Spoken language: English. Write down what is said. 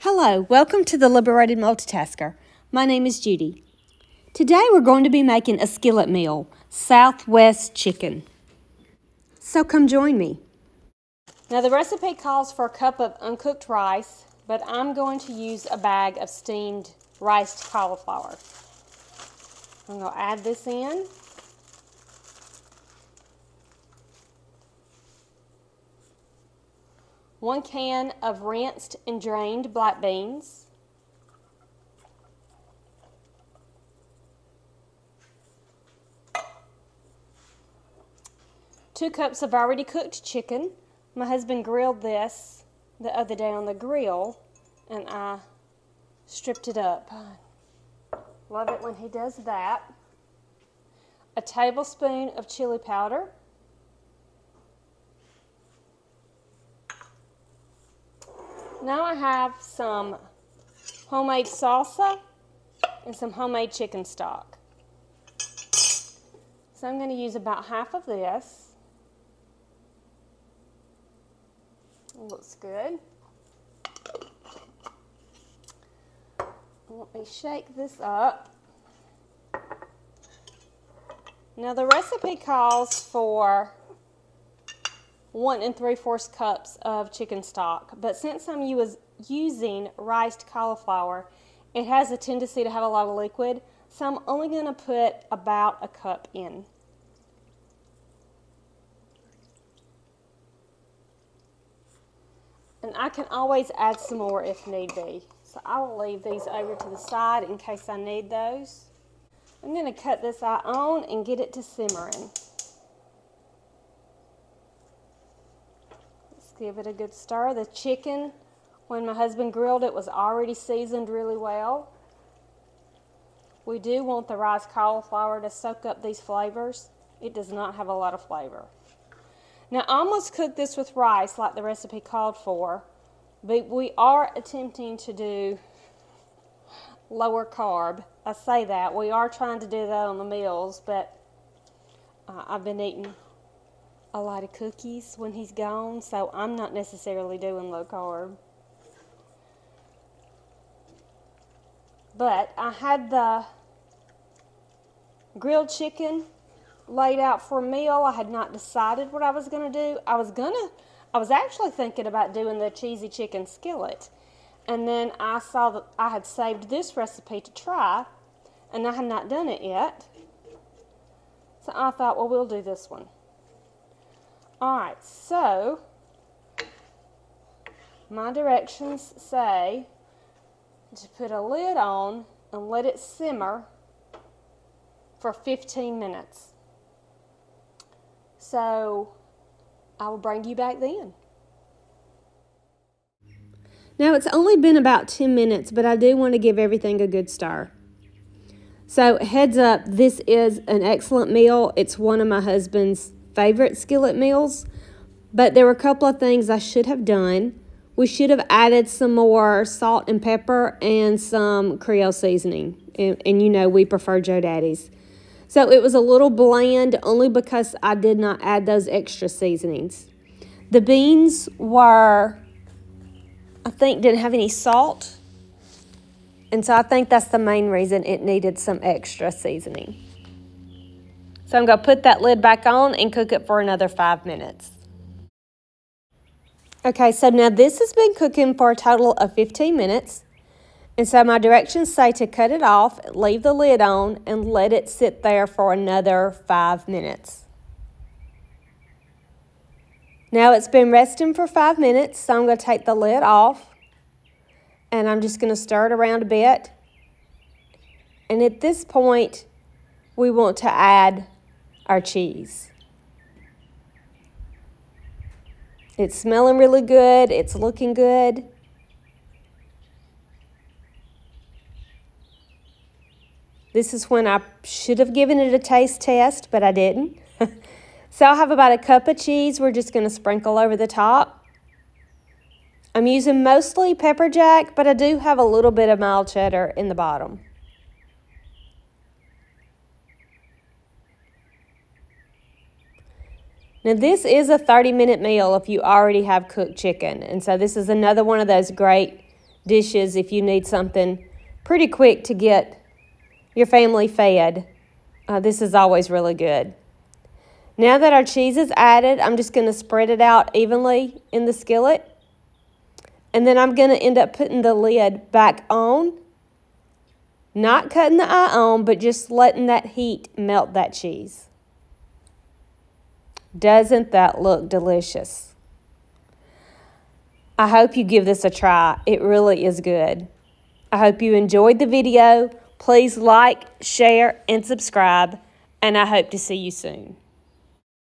Hello, welcome to the Liberated Multitasker. My name is Judy. Today we're going to be making a skillet meal, Southwest chicken. So come join me. Now the recipe calls for a cup of uncooked rice, but I'm going to use a bag of steamed riced cauliflower. I'm going to add this in. One can of rinsed and drained black beans. Two cups of already cooked chicken. My husband grilled this the other day on the grill and I stripped it up. Love it when he does that. A tablespoon of chili powder. Now I have some homemade salsa and some homemade chicken stock. So I'm going to use about half of this. It looks good. Let me shake this up. Now the recipe calls for 1 3/4 cups of chicken stock, but since I'm using riced cauliflower, it has a tendency to have a lot of liquid, so I'm only going to put about a cup in. And I can always add some more if need be. So I will leave these over to the side in case I need those. I'm going to cut this eye on and get it to simmering. Let's give it a good stir. The chicken, when my husband grilled it, was already seasoned really well. We do want the riced cauliflower to soak up these flavors. It does not have a lot of flavor. Now, I almost cooked this with rice like the recipe called for, but we are attempting to do lower carb. I say that. We are trying to do that on the meals, but I've been eating a lot of cookies when he's gone, so I'm not necessarily doing low carb. But I had the grilled chicken laid out for a meal. I had not decided what I was going to do. I was actually thinking about doing the cheesy chicken skillet. And then I saw that I had saved this recipe to try, and I had not done it yet. So I thought, well, we'll do this one. Alright, so my directions say to put a lid on and let it simmer for 15 minutes. So I will bring you back then. Now it's only been about 10 minutes, but I do want to give everything a good stir. So heads up, this is an excellent meal. It's one of my husband's favorite skillet meals, but there were a couple of things I should have done. We should have added some more salt and pepper and some Creole seasoning, and you know we prefer Joe Daddy's. So it was a little bland only because I did not add those extra seasonings. The beans were, I think, didn't have any salt, and so I think that's the main reason it needed some extra seasoning. So I'm going to put that lid back on and cook it for another 5 minutes. Okay, so now this has been cooking for a total of 15 minutes. And so my directions say to cut it off, leave the lid on, and let it sit there for another 5 minutes. Now it's been resting for 5 minutes, so I'm going to take the lid off. And I'm just going to stir it around a bit. And at this point, we want to add our cheese. It's smelling really good. It's looking good. This is when I should have given it a taste test, but I didn't. So I'll have about a cup of cheese we're just going to sprinkle over the top. I'm using mostly pepper jack, but I do have a little bit of mild cheddar in the bottom. Now this is a 30-minute meal if you already have cooked chicken. And so this is another one of those great dishes if you need something pretty quick to get your family fed. This is always really good. Now that our cheese is added, I'm just going to spread it out evenly in the skillet. And then I'm going to end up putting the lid back on. Not cutting the eye on, but just letting that heat melt that cheese. Doesn't that look delicious? I hope you give this a try. It really is good. I hope you enjoyed the video. Please like, share, and subscribe. And I hope to see you soon.